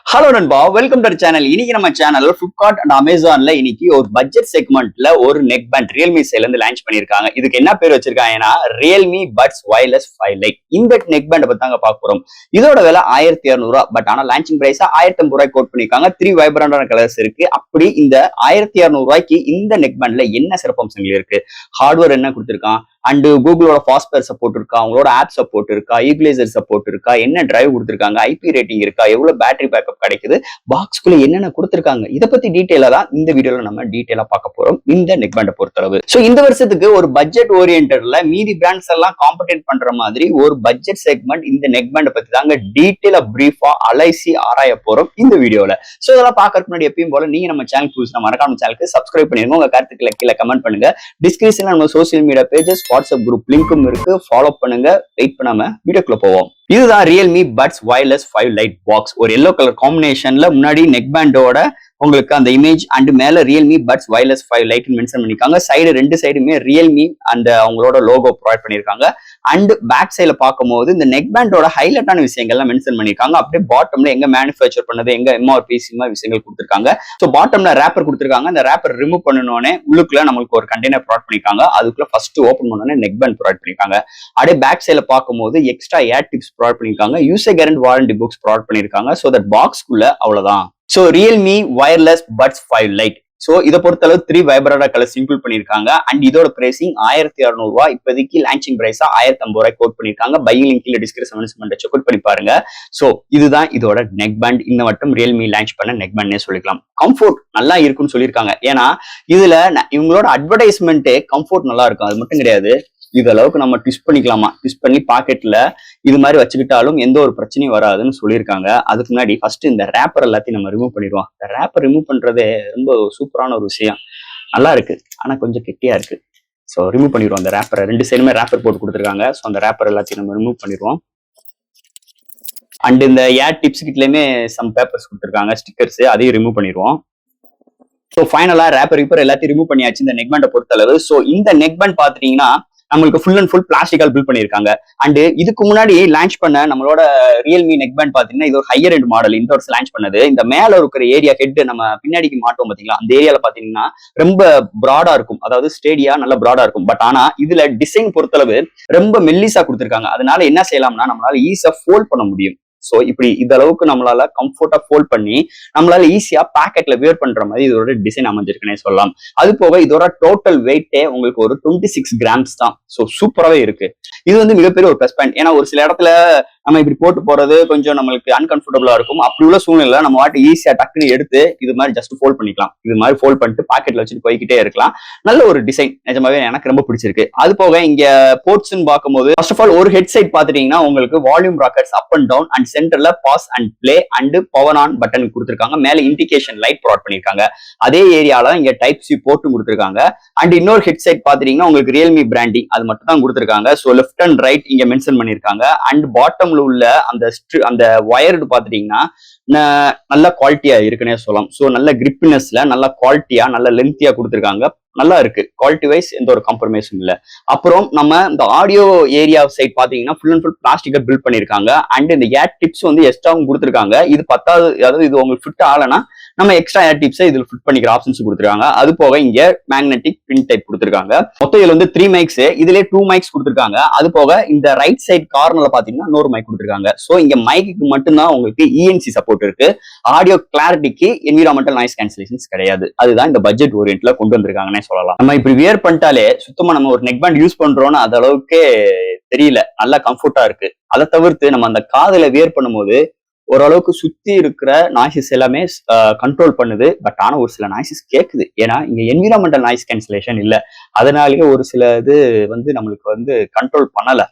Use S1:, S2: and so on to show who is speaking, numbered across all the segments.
S1: Hello நண்பா, welcome to channel. இன்னைக்கு நம்ம சேனல் Flipkart அண்ட் அமேசான்ல இன்னைக்கு ஒரு பட்ஜெட் செக்மெண்ட்ல ஒரு நெக் பேண்ட் ரியல்மி சைட்ல இருந்து லான்ச் பண்ணிருக்காங்க. இதுக்கு என்ன பேர் வச்சிருக்காங்கன்னா ரியல்மி பட்ஸ் வயர்லெஸ் 5 லைட். இந்த நெக் பேண்ட் பத்தி தாங்க பார்க்க போறோம். இதோட விலை 1200. பட் ஆனா லான்ச்சிங் பிரைஸ் 1050 கோட் பண்ணிருக்காங்க. 3 வைப்ரண்டான கலர்ஸ் இருக்கு. அப்படி இந்த 1200 இந்த நெக் பேண்ட்ல என்ன சிறப்பம்சங்கள் இருக்கு, ஹார்ட்வேர் என்ன கொடுத்திருக்கான், அண்ட் கூகுளோட ஃபாஸ்ட்வேர் சப்போர்ட் இருக்கா, அவங்களோட ஆப் சப்போர்ட் இருக்கா, ஈக்குவலைசர் சப்போர்ட் இருக்கா, என்ன டிரைவ் கொடுத்திருக்காங்க, ஐபி ரேட்டிங் இருக்கா, எவ்வளவு பேட்டரி பேக்கப் கிடைக்குது, பாக்ஸ்குள்ள என்னென்ன கொடுத்திருக்காங்க, இதை பத்தி டீடைலா தான் இந்த வீடியோல நம்ம டீடைலா பார்க்க போறோம். இந்த நெக் பேண்டை பொறுத்தளவு சோ இந்த வருஷத்துக்கு ஒரு பட்ஜெட் ஓரியன்டட்ல மீதி பிராண்ட்ஸ் எல்லாம் காம்படேட் பண்ற மாதிரி ஒரு பட்ஜெட் செக்மெண்ட் இந்த நெக் பேண்டை பத்தி தாங்க டீடைலா பிரீஃபா அலைசி ஆராய போறோம் இந்த வீடியோல. சோ இதெல்லாம் பார்க்கறதுக்கு முன்னாடி எப்பயும் போல நீங்க நம்ம சேனல் புதுசா மறக்காம சேனலுக்கு சப்ஸ்கிரைப் பண்ணிருங்க. உங்க கருத்துக்களை கீழே கமெண்ட் பண்ணுங்க. டிஸ்கிரிப்ஷன்ல நம்ம social media pages, WhatsApp group லிங்க்கும் இருக்கு. ஃபாலோ பண்ணுங்க. வெயிட் பண்ணாம வீடியோக்குள்ள போவோம். இதுதான் Realme buds wireless 5 lite box. ஒரு எல்லோ கலர் காம்பினேஷன்ல முன்னாடி நெக் பேண்டோட உங்களுக்கு அந்த இமேஜ் அண்ட் மேல Realme buds wireless 5 lite mention பண்ணிருக்காங்க. சைடு ரெண்டு சைடுமே ரியல்மி அந்த அவங்களோட லோகோ ப்ரொவைட் பண்ணிருக்காங்க. அண்ட் பேக் சைட்ல பார்க்கும்போது இந்த நெக் பேண்டோட ஹைலைட்டான விஷயங்கள்லாம் மென்ஷன் பண்ணிருக்காங்க. அப்படியே பாட்டம்ல எங்க மேனுஃபேக்சர் பண்ணது, எங்க எம்ஆர்பி விஷயங்கள் கொடுத்திருக்காங்க. ஸோ பாட்டம்ல ரேப்பர் கொடுத்திருக்காங்க. அந்த ரேப்பர் ரிமூவ் பண்ணனோடனே உள்ளுக்குள்ள நம்மளுக்கு ஒரு கண்டெய்னர் ப்ரொவைட் பண்ணிருக்காங்க. அதுக்குள்ள ஃபர்ஸ்ட் ஓப்பன் பண்ணோடனே நெக் பேண்ட் ப்ரொவைட் பண்ணிருக்காங்க. அப்படியே பேக் சைட்ல பார்க்கும்போது எக்ஸ்ட்ரா ஏர் டிப்ஸ் ப்ரொவைட் பண்ணிருக்காங்க. User guarantee warranty books provide பண்ணிருக்காங்க. ஸோ தட் பாக்ஸ்க்குள்ள அவ்வளவுதான். So Realme wireless buds 5 lite. So இதை பொறுத்தளவு 3 வைப்ரண்டா கலர்ஸ் இன்க்ளூட் பண்ணிருக்காங்க. அண்ட் இதோட பிரைசிங் 1200. இப்போதைக்கு லான்ச்சிங் பிரைஸா 1050 கோட் பண்ணிருக்காங்க. பையிங் லிங்க் கீழ டிஸ்கிரிப்ஷன் செக் அவுட் பண்ணி பாருங்க. ஸோ இதுதான் இதோட நெக் பேண்ட். இந்த மட்டும் ரியல்மி லான்ச் பண்ண நெக் பேண்ட்னே சொல்லிக்கலாம். கம்ஃபோர்ட் நல்லா இருக்குன்னு சொல்லியிருக்காங்க. ஏன்னா இதுல இவங்களோட அட்வர்டைஸ்மெண்ட்டே கம்ஃபோர்ட் நல்லா இருக்கும். அது மட்டும் கிடையாது, இது அளவுக்கு நம்ம ட்விஸ்ட் பண்ணிக்கலாமா, ட்விஸ்ட் பண்ணி பாக்கெட்ல இது மாதிரி வச்சுக்கிட்டாலும் எந்த ஒரு பிரச்சனையும் வராதுன்னு சொல்லியிருக்காங்க. அதுக்கு முன்னாடி ஃபர்ஸ்ட் இந்த ரேப்பர் எல்லாத்தையும் நம்ம ரிமூவ் பண்ணிடுவோம். இந்த ரேப்பர் ரிமூவ் பண்றதே ரொம்ப சூப்பரான ஒரு விஷயம். நல்லா இருக்கு, ஆனா கொஞ்சம் கெட்டியா இருக்கு. ஸோ ரிமூவ் பண்ணிடுவோம் அந்த ரேப்பரை. ரெண்டு சைடுமே ரேப்பர் போட்டு கொடுத்துருக்காங்க. ஸோ அந்த ரேப்பர் எல்லாத்தையும் நம்ம ரிமூவ் பண்ணிடுவோம். அண்ட் இந்த ஏர் டிப்ஸ் கிட்டலயுமே சம் பேப்பர்ஸ் கொடுத்துருக்காங்க, ஸ்டிக்கர்ஸ், அதையும் ரிமூவ் பண்ணிடுவோம். ஸோ ஃபைனலா ரேப்பர் எல்லாத்தையும் ரிமூவ் பண்ணியாச்சு இந்த நெக் பேண்டை பொறுத்தளவு. ஸோ இந்த நெக் பேண்ட் பாத்தீங்கன்னா நம்மளுக்கு ஃபுல் அண்ட் ஃபுல் பிளாஸ்டிக்கால் பில்ட் பண்ணிருக்காங்க. அண்ட் இதுக்கு முன்னாடி லான்ச் பண்ண நம்மளோட ரியல்மி நெக் பேண்ட் பாத்தீங்கன்னா இது ஒரு ஹையர் எண்ட் மாடல். இந்த வருஷம் லான்ச் பண்ணது இந்த மேல இருக்கிற ஏரியா ஹெட் நம்ம பின்னாடிக்கு மாட்டோம் பாத்தீங்களா, அந்த ஏரியால பாத்தீங்கன்னா ரொம்ப பிராடா இருக்கும். அதாவது ஸ்டேடியா நல்ல பிராடா இருக்கும். பட் ஆனா இதுல டிசைன் பொறுத்தளவு ரொம்ப மெல்லிசா கொடுத்திருக்காங்க. அதனால என்ன செய்யலாம்னா நம்மளால ஈஸியா ஃபோல்ட் பண்ண முடியும். ஸோ இப்படி இந்த அளவுக்கு நம்மளால கம்ஃபர்ட்டா ஃபோல்ட் பண்ணி நம்மளால ஈஸியா பேக்கெட்ல வியர் பண்ற மாதிரி இதோட டிசைன் அமைஞ்சிருக்குன்னே சொல்லலாம். அது போக இதோட டோட்டல் வெயிட்டே உங்களுக்கு ஒரு 26 கிராம்ஸ் தான். ஸோ சூப்பராகவே இருக்கு. இது வந்து மிகப்பெரிய ஒரு ப்ளஸ் பாயிண்ட். ஏன்னா ஒரு சில இடத்துல நம்ம இப்படி போட்டு போறது கொஞ்சம் நம்மளுக்கு அன்கம்ஃபர்டபுளா இருக்கும். அப்படி உள்ள சூழ்நிலை நம்ம வாட்டி ஈஸியா டக்குன்னு எடுத்து இது மாதிரி ஜஸ்ட் ஃபோல்ட் பண்ணிக்கலாம். இது மாதிரி ஃபோல்ட் பண்ணிட்டு பாக்கெட்ல வச்சுட்டு போய்கிட்டே இருக்கலாம். நல்ல ஒரு டிசைன், நிஜமாவே எனக்கு ரொம்ப பிடிச்சிருக்கு. அது போக இங்க போர்ட்ஸ்ன்னு பார்க்கும்போது ஃபர்ஸ்ட் ஆஃப் ஆல் ஒரு ஹெட் செட் பாத்துட்டீங்கன்னா உங்களுக்கு volume rockers up and down and சென்டர்ல pause and play and power on button கொடுத்திருக்காங்க. மேல இண்டிகேஷன் லைட் ப்ரொவைட் பண்ணிருக்காங்க. அதே ஏரியால இங்க டைப் சி போர்ட்டும் கொடுத்திருக்காங்க. அண்ட் இன்னொரு ஹெட் செட் பாத்தீங்கன்னா உங்களுக்கு ரியல்மி பிராண்டிங் அது மட்டும் தான் கொடுத்திருக்காங்க. ஸோ லெஃப்ட் அண்ட் ரைட் இங்க மென்ஷன் பண்ணிருக்காங்க. அண்ட் பாட்டம் உள்ள அந்த வயர்டு பாத்துட்டீங்கன்னா நல்ல குவாலிட்டியா இருக்குன்னே சொல்லலாம். ஸோ நல்ல கிரிப்னஸ்ல நல்ல குவாலிட்டியா நல்ல லென்த்தியா கொடுத்திருக்காங்க. நல்லா இருக்கு. குவாலிட்டி வைஸ் எந்த ஒரு காம்ப்ரமைஸும் இல்ல. அப்புறம் நம்ம இந்த ஆடியோ ஏரியா சைட் பாத்தீங்கன்னா ஃபுல் அண்ட் ஃபுல் பிளாஸ்டிக்கா பில்ட் பண்ணிருக்காங்க. அண்ட் இந்த ஏர் டிப்ஸ் வந்து எக்ஸ்ட்ராவும் கொடுத்திருக்காங்க. இது 10வது, அதாவது இது உங்களுக்கு ஃபிட் ஆகலன்னா நம்ம எக்ஸ்ட்ரா ஏர் டிப்ஸை இதுல ஃபிட் பண்ணிக்கிற ஆப்ஷன்ஸ் கொடுத்திருக்காங்க. அது போக இங்க மேக்னெட்டிக் பின் டைப் கொடுத்திருக்காங்க. மொத்தம் இதுல வந்து 3 மைக்ஸ், இதுல 2 மைக்ஸ் கொடுத்திருக்காங்க. அது போக இந்த ரைட் சைட் கார்னர்ல பாத்தீங்கன்னா இன்னொரு மைக் கொடுத்திருக்காங்க. சோ இங்க மைக்கு மட்டும்தான் உங்களுக்கு இஎன்சி சப்போர்ட் இருக்கு. ஆடியோ கிளாரிட்டிக்கு என்விரான்மெண்டல் நாய்ஸ் கேன்சலேஷன்ஸ் கிடையாது. அதுதான் இந்த பட்ஜெட் ஓரியன்ட்ல கொண்டு வந்திருக்காங்கன்னு சொல்லலாம். நம்ம இப்படி வியர் பண்ணிட்டாலே சுத்தமா நம்ம ஒரு நெக் பேண்ட் யூஸ் பண்றோம்னு அது அளவுக்கே தெரியல. நல்லா கம்ஃபர்ட்டா இருக்கு. அதை தவிர்த்து நம்ம அந்த காதுல வியர் பண்ணும்போது ஓரளவுக்கு சுத்தி இருக்கிற நாய்ஸஸ் எல்லாமே கண்ட்ரோல் பண்ணுது. பட் ஆனா ஒரு சில நாய்ஸஸ் கேக்குது. ஏன்னா இங்க என்விரான்மெண்டல் நாய்ஸ் கேன்சலேஷன் இல்ல. அதனாலேயே ஒரு சில இது வந்து நம்மளுக்கு வந்து கண்ட்ரோல் பண்ணல.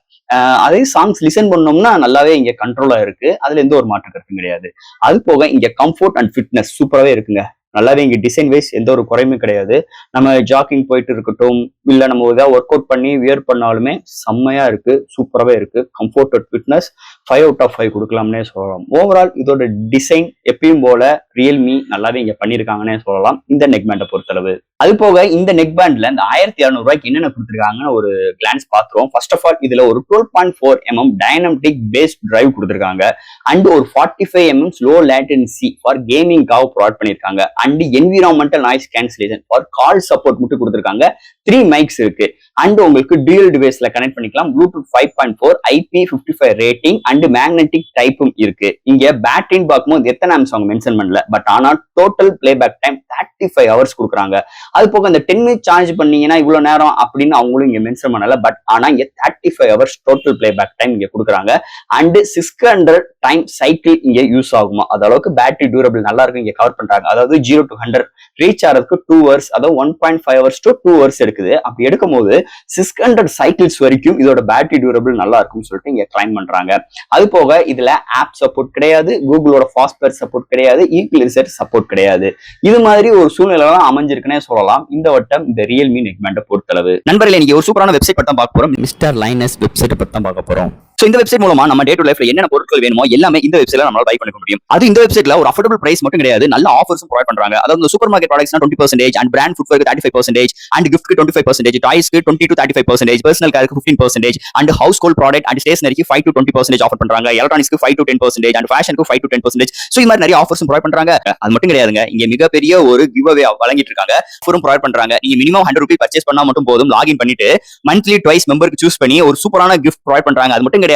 S1: அதே சாங்ஸ் லிசன் பண்ணோம்னா நல்லாவே இங்க கண்ட்ரோலா இருக்கு. அதுல எந்த ஒரு மாற்று கருத்தும் கிடையாது. அது போக இங்க கம்ஃபர்ட் அண்ட் ஃபிட்னஸ் சூப்பராகவே இருக்குங்க. நல்லாவே இங்க டிசைன் வைஸ் எந்த ஒரு குறையுமே கிடையாது. நம்ம ஜாக்கிங் போயிட்டு இருக்கட்டும், இல்ல நம்ம ஏதாவது ஒர்க் அவுட் பண்ணி வியர் பண்ணாலுமே செம்மையா இருக்கு, சூப்பராகவே இருக்கு. Comfort and fitness 5 out of 5 கொடுக்கலாம்னே சொல்லலாம். ஓவரால் இதோட டிசைன் எப்பயும் போல ரியல்மி நல்லாவே இங்க பண்ணியிருக்காங்கன்னே சொல்லலாம் இந்த நெக் பேண்டை பொறுத்தளவு. அது போக இந்த நெக் பேண்ட்ல இந்த 1200 என்னென்ன கொடுத்துருக்காங்கன்னு ஒரு கிளான்ஸ் பாத்துருவோம். ஃபர்ஸ்ட் ஆஃப் ஆல் இதுல ஒரு 12.4 mm டைனமிக் பேஸ் டிரைவ் கொடுத்துருக்காங்க அண்ட் ஒரு 45 mm ஸ்லோ லேட்டன்சி ஃபார் கேமிங்காக ப்ரொவைட் பண்ணிருக்காங்க and environmental noise cancellation for call support மட்டும் கொடுத்துருக்காங்க. 3 மைக்ஸ் இருக்கு அண்ட் உங்களுக்கு டியூயல் டிவைஸ்ல கனெக்ட் பண்ணிக்கலாம். Bluetooth 5.4 IP55 rating and magnetic டைப்பும் இருக்கு. இங்க பேட்டரின்னு பார்க்கும்போது எத்தனை ஆம்ஸ் அவங்க மென்ஷன் பண்ணல, பட் ஆனா டோட்டல் பிளேபேக் டைம் 35 ஹவர்ஸ் கொடுக்குறாங்க. அது போக இந்த 10 மினிட் சார்ஜ் பண்ணீங்கன்னா இவ்வளவு நேரம் அப்படின்னு அவங்களும் இங்க மென்ஷன் பண்ணல, பட் ஆனா இங்க 35 ஹவர்ஸ் டோட்டல் பிளேபேக் டைம் இங்க கொடுக்குறாங்க அண்ட் 600 டைம் சைக்கிள் இங்க யூஸ் ஆகுமா, அது அளவுக்கு பேட்டரி டியூரபிள் நல்லா இருக்கு இங்க கவர் பண்றாங்க. அதாவது 0 to 100 ரீச் ஆகிறதுக்கு 2 ஹவர்ஸ், அதாவது 1.5 ஹவர்ஸ் to 2 ஹவர்ஸ் எடுக்குது. அப்படி எடுக்கும் போது 600 சைக்கிள்ஸ் வரைக்கும் இதோட பேட்டரி டியூரபிள் நல்லா இருக்கும்னு சொல்லிட்டு இங்க கிளைம் பண்றாங்க. அது போக இதுல ஆப் சப்போர்ட் கிடையாது, கூகுளோட ஃபாஸ்ட்வேர் சப்போர்ட் கிடையாது, ஈக்லிசர் சப்போர்ட் கிடையாது. இது மாதிரி ஒரு சூழ்நிலை அமைஞ்சிருக்குன்னே சொல்லலாம் இந்த வட்டம் இந்த ரியல்மி நெக் பேண்டை பொறுத்தளவு. நண்பர்களே, இன்னைக்கு ஒரு சூப்பரான வெப்சைட் பத்தி பார்க்க போறோம். மிஸ்டர் லைனஸ் வெப்சைட் பத்தி பார்க்க போறோம். சோ இந்த வெப்சைட் மூலமா நம்ம டே டு லைஃப்ல என்னென்ன பொருட்கள் வேணுமோ எல்லாமே இந்த வெப்சைட்ல நம்மளால பை பண்ணிக்க முடியும். அது இந்த வெப்சைட்ல ஒரு அஃபோர்டபிள் பிரைஸ் மட்டும் கிடையாது, நல்ல ஆஃபர்ஸும் ப்ரொவைட் பண்றாங்க. அதாவது சூப்பர் மார்க்கெட் ப்ராடக்ட்ஸ்னா 20% அண்ட் பிராண்ட் ஃபுட்வேருக்கு 35% அண்ட் கிஃப்ட்க்கு 25%, டாய்ஸ்க்கு 20 to 35%, பர்சனல் கேருக்கு 15% and household product and ஸ்டேஷனரிக்கு 5 to 20% ஆஃபர் பண்றாங்க. எலக்ட்ரானிக்ஸ்க்கு 5 to 10% அண்ட் ஃபேஷனுக்கு 5 to 10%. சோ இந்த மாதிரி நிறைய ஆஃபர்ஸும் ப்ரொவைட் பண்றாங்க. அது மட்டும் கிடையாதுங்க, இங்க மிகப்பெரிய ஒரு கிவ் அவே வழங்கிட்டு இருக்காங்க, ஆஃபரும் ப்ரொவைட் பண்றாங்க. நீங்க மினிமம் 100 ரூபாய் பர்ச்சேஸ் பண்ணா மட்டும் போதும், லாகின் பண்ணிட்டு மந்த்லி ட்வைஸ் மெம்பருக்கு சூஸ் பண்ணி ஒரு சூப்பரான கிஃப்ட் ப்ரொவைட் பண்றாங்க. அது மட்டும் கிடையாது,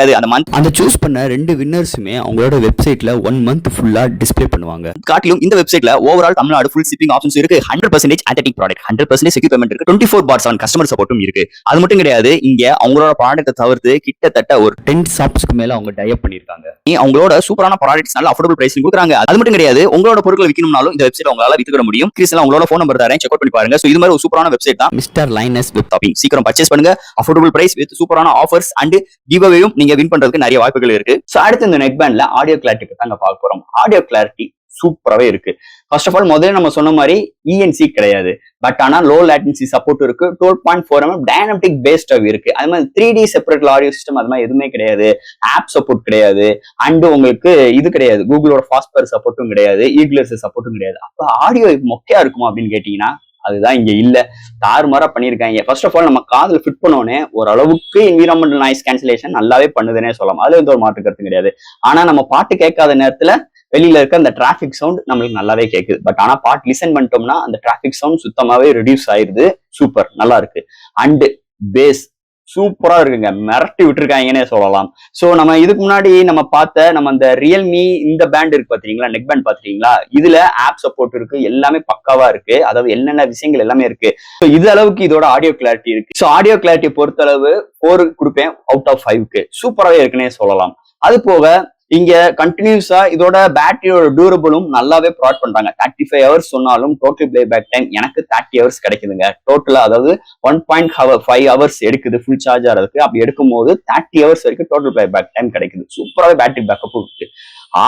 S1: அந்த சூஸ் பண்ண 2 வின்னர்ஸுமே அவங்களோட வெப்சைட்ல 1 மந்த் ஃபுல்லா டிஸ்ப்ளே பண்ணுவாங்க. காட்டிலும் இந்த வெப்சைட்ல overall Tamil Nadu full shipping options இருக்கு. 100% ஆத்தென்டிக் ப்ராடக்ட், 100% செக்யூர் பேமெண்ட் இருக்கு, 24/7 கஸ்டமர் சப்போர்ட்டும் இருக்கு. அது மட்டும் கிடையாது, இங்க அவங்களோட ப்ராடக்ட்டை தவிர்த்து கிட்டத்தட்ட ஒரு 10 ஷாப்ஸ்க்கு மேல அவங்க டைப் பண்ணிருக்காங்க. அவங்களோட சூப்பரான ப்ராடக்ட்ஸ் நல்ல அஃபோர்டபிள் பிரைஸ்ல கொடுக்குறாங்க. அது மட்டும் கிடையாது, உங்களோட பொருட்களை விற்கணும்னாலும் இந்த வெப்சைட் உங்களால வித்துக்கிட முடியும். கிறிஸ்ல உங்களோட ஃபோன் நம்பர் தரேன், செக் அவுட் பண்ணி பாருங்க. சோ இது மாதிரி ஒரு சூப்பரான வெப்சைட் தான் மிஸ்டர் லைனஸ் வெப் ஷாப்பிங். சீக்கிரம் பர்ச்சேஸ் பண்ணுங்க, அஃபோர்டபிள் பிரைஸ் வித் சூப்பரான ஆஃபர்ஸ் அண்ட் கிவ் அவேயும் நீங்க வின் பண்றதுக்கு நிறைய வாய்ப்புகள் இருக்கு. சோ அடுத்து இந்த நெக் பேண்ட்ல ஆடியோ கிளாரிட்டி பத்தி தாங்க பார்க்க போறோம். ஆடியோ கிளாரிட்டி சூப்பராவே இருக்கு. ஃபர்ஸ்ட் ஆஃப் ஆல் முதல்ல நம்ம சொன்ன மாதிரி ENC கிடையாது, பட் ஆனா லோ லேட்டன்சி சப்போர்ட் இருக்கு. 12.4 mm டைனமிக் பேஸ் டிரைவ் இருக்கு. அது மாதிரி 3D செப்பரேட் ஆடியோ சிஸ்டம் அது மாதிரி எதுவுமே கிடையாது. ஆப் சப்போர்ட் கிடையாது அண்ட் உங்களுக்கு இது கிடையாது, கூகுளோட ஃபாஸ்ட்வேர் சப்போர்ட்டும் கிடையாது, ஈக்லிசர் சப்போர்ட்டும் கிடையாது. அப்ப ஆடியோ மொக்கையா இருக்குமா அப்படின்னு கேட்டீங்கன்னா அதுதான் இங்க இல்ல, தாறுமாறா பண்ணிருக்காங்க. ஃபர்ஸ்ட் ஆஃப் ஆல் நம்ம காதுல ஃபிட் பண்ணோனே ஓரளவுக்கு என்விரான்மெண்டல் நாய்ஸ் கேன்சலேஷன் நல்லாவே பண்ணுதுன்னே சொல்லலாம், அதுல எந்த ஒரு மாற்று கருத்து கிடையாது. ஆனா நம்ம பாட்டு கேட்காத நேரத்துல வெளியில இருக்க அந்த டிராபிக் சவுண்ட் நம்மளுக்கு நல்லாவே கேக்குது. பட் ஆனா பாட்டு லிசன் பண்ணிட்டோம்னா அந்த டிராபிக் சவுண்ட் சுத்தமாவே ரெடியூஸ் ஆயிருது. சூப்பர், நல்லா இருக்கு. அண்ட் பேஸ் சூப்பரா இருக்குங்க, மிரட்டி விட்டுருக்காங்கன்னே சொல்லலாம். சோ நம்ம இதுக்கு முன்னாடி நம்ம பார்த்த நம்ம அந்த ரியல்மி இந்த பேண்ட் இருக்கு பாத்தீங்களா, நெக் பேண்ட் பாத்தீங்களா, இதுல ஆப் சப்போர்ட் இருக்கு, எல்லாமே பக்காவா இருக்கு. அதாவது என்னென்ன விஷயங்கள் எல்லாமே இருக்கு. இது அளவுக்கு இதோட ஆடியோ கிளாரிட்டி இருக்கு. சோ ஆடியோ கிளாரிட்டி பொறுத்த அளவு 4 கொடுப்பேன் அவுட் ஆஃப் 5க்கு. சூப்பராவே இருக்குன்னே சொல்லலாம். அது போக இங்க கண்டினியூஸா இதோட பேட்டரியோட டியூரபிளும் நல்லாவே ப்ரொவைட் பண்றாங்க. 35 ஹவர்ஸ் சொன்னாலும் டோட்டல் பிளே பேக் டைம் எனக்கு 30 ஹவர்ஸ் கிடைக்குதுங்க. டோட்டலா அதாவது 1.5 ஹவர்ஸ் எடுக்குது ஃபுல் சார்ஜ் ஆகிறதுக்கு. அப்படி எடுக்கும் போது 30 ஹவர்ஸ் வரைக்கும் டோட்டல் பிளே பேக் டைம் கிடைக்குது. சூப்பராகவே பேட்டரி பேக்கப்பும் இருக்கு.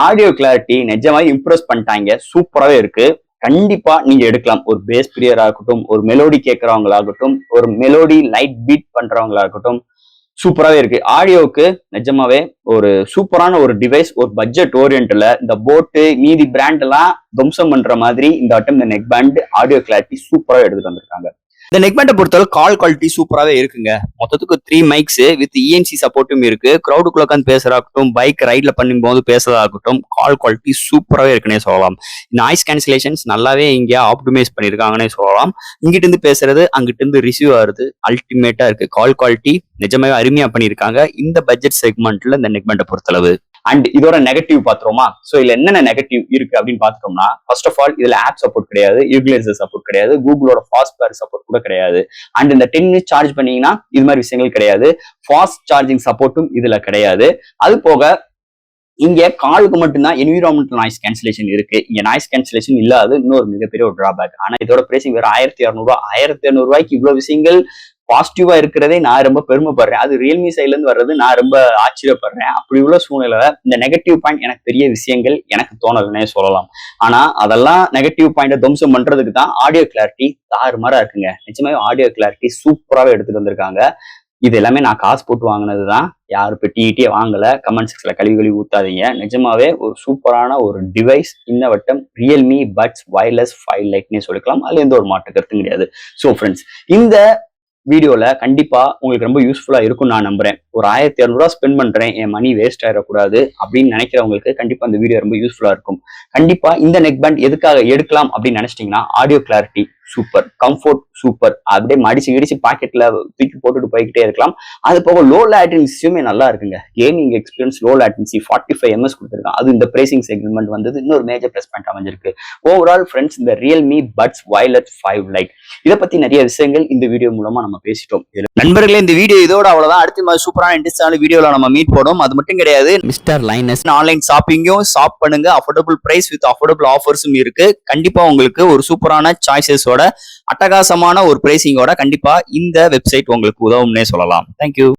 S1: ஆடியோ கிளாரிட்டி நிஜமாவே இம்ப்ரெஸ் பண்ணிட்டாங்க, சூப்பராகவே இருக்கு. கண்டிப்பா நீங்க எடுக்கலாம். ஒரு பேஸ் பிரியரா இருக்கட்டும், ஒரு மெலோடி கேட்கறவங்களாகட்டும், ஒரு மெலோடி லைட் பீட் பண்றவங்களாகட்டும், சூப்பராகவே இருக்கு. ஆடியோவுக்கு நிஜமாவே ஒரு சூப்பரான ஒரு டிவைஸ். ஒரு பட்ஜெட் ஓரியன்ட்ல இந்த போட்டு மீதி பிராண்ட் எல்லாம் துவம்சம் பண்ற மாதிரி இந்த வட்டம் இந்த நெக் பேண்ட் ஆடியோ கிளாரிட்டி சூப்பரா எடுத்துட்டு வந்திருக்காங்க. இந்த நெக் பேண்டை பொறுத்தவரை கால் குவாலிட்டி சூப்பராகவே இருக்குங்க. மொத்தத்துக்கு 3 மைக்ஸ் வித் ENC சப்போர்ட்டும் இருக்கு. கிரௌடுக்குள்ள உட்காந்து பேசுறதாகட்டும், பைக் ரைட்ல பண்ணும்போது பேசுறதாகட்டும், கால் குவாலிட்டி சூப்பராகவே இருக்குன்னே சொல்லலாம். நாய்ஸ் கேன்சலேஷன்ஸ் நல்லாவே இங்கே ஆப்டிமைஸ் பண்ணியிருக்காங்கன்னே சொல்லலாம். இங்கிட்டு இருந்து பேசுறது அங்கிட்டு இருந்து ரிசீவ் ஆகுறது அல்டிமேட்டா இருக்கு. கால் குவாலிட்டி நிஜமாவே அருமையா பண்ணியிருக்காங்க இந்த பட்ஜெட் செக்மெண்ட்ல இந்த நெக் பேண்டை பொறுத்தளவு. அண்ட் இதோட நெகட்டிவ் பாத்துருமா? சோ இதுல என்னென்ன நெகட்டிவ் இருக்கு அப்படின்னு பாத்துட்டோம்னா, ஃபர்ஸ்ட் ஆஃப் ஆல் இதுல ஆப் சப்போர்ட் கிடையாது, ஈக்லிசர் சப்போர்ட் கிடையாது, கூகுளோட ஃபாஸ்ட்வேர் சப்போர்ட் கூட கிடையாது. அண்ட் இந்த 10 மினிட்ஸ் சார்ஜ் பண்ணீங்கன்னா இது மாதிரி விஷயங்கள் கிடையாது. ஃபாஸ்ட் சார்ஜிங் சப்போர்ட்டும் இதுல கிடையாது. அது போக இங்க காலுக்கு மட்டும்தான் என்விரான்மெண்டல் நாய்ஸ் கேன்சலேஷன் இருக்கு. இங்க நாய்ஸ் கேன்சலேஷன் இல்லாத இன்னொரு மிகப்பெரிய ஒரு டிராபேக். ஆனா இதோட பிரைசிங் வேற 1200 1200 இவ்வளவு விஷயங்கள் பாசிட்டிவா இருக்கிறதே நான் ரொம்ப பெருமைப்படுறேன். அது ரியல்மி சைட்ல இருந்து வர்றது நான் ரொம்ப ஆச்சரியப்படுறேன். அப்படி உள்ள சூழ்நிலை இந்த நெகட்டிவ் பாயிண்ட் எனக்கு பெரிய விஷயங்கள் எனக்கு தோணலன்னே சொல்லலாம். ஆனா அதெல்லாம் நெகட்டிவ் பாயிண்ட துவம்சம் பண்றதுக்கு தான் ஆடியோ கிளாரிட்டி தாறுமாறா இருக்குங்க. நிச்சயமாவே ஆடியோ கிளாரிட்டி சூப்பராகவே எடுத்துட்டு வந்திருக்காங்க. இது எல்லாமே நான் காசு போட்டு வாங்கினதுதான். யாரும் பெட்டியே வாங்கல. கமெண்ட் செக்ஷன்ல கழுவி ஊத்தாதீங்க. நிஜமாவே ஒரு சூப்பரான ஒரு டிவைஸ் இந்த வட்டம் ரியல்மி பட்ஸ் வயர்லெஸ் 5 லைட்னே சொல்லிக்கலாம். அதுல எந்த ஒரு மாற்று கருத்தும் கிடையாது. ஸோ ஃப்ரெண்ட்ஸ், இந்த வீடியோல கண்டிப்பா உங்களுக்கு ரொம்ப யூஸ்ஃபுல்லா இருக்கும்னு நான் நம்புறேன். ஒரு 1200 ஸ்பெண்ட் பண்றேன், என் மணி வேஸ்ட் ஆயிடக்கூடாது அப்படின்னு நினைக்கிறவங்களுக்கு கண்டிப்பா இந்த வீடியோ ரொம்ப யூஸ்ஃபுல்லா இருக்கும். கண்டிப்பா இந்த நெக் பேண்ட் எதுக்காக எடுக்கலாம் அப்படின்னு நினைச்சிட்டீங்கன்னா, audio clarity super, comfort super, அப்படியே மடிச்சு பாக்கெட்ல தூக்கி போட்டுட்டு போய்கிட்டே இருக்கலாம். அது போக லோ லேட்டன்சியுமே நல்லா இருக்குங்க. Gaming experience low latency 45 ms கொடுத்துருக்காங்க. அது இந்த பிரைசிங் செக்மெண்ட் வந்தது இன்னொரு மேஜர் பிளஸ் பாயிண்ட் அமைஞ்சிருக்கு. ஓவரால் ஃப்ரெண்ட்ஸ், இந்த ரியல்மி பட்ஸ் வயர்லெஸ் 5 லைட் இதை பத்தி நிறைய விஷயங்கள் இந்த வீடியோ மூலமா நம்ம பேசிட்டோம். நண்பர்களே, இந்த வீடியோ இதோட அவ்வளவுதான். அடுத்த மாதிரி சூப்பரான இன்ட்ரெஸ்டான வீடியோல நம்ம மீட் போடும். அது மட்டும் கிடையாது, மிஸ்டர் லைனஸ் ஆன்லைன் ஷாப்பிங்கும் ஷாப் பண்ணுங்க. அஃபோர்டபுள் பிரைஸ் வித் அஃபோர்டபுள் ஆஃபர்ஸும் இருக்கு. கண்டிப்பா உங்களுக்கு ஒரு சூப்பரான சாய்ஸஸோட அட்டகாசமான ஒரு பிரைசிங்கோட கண்டிப்பா இந்த வெப்சைட் உங்களுக்கு உதவும்னே சொல்லலாம். தேங்க்யூ.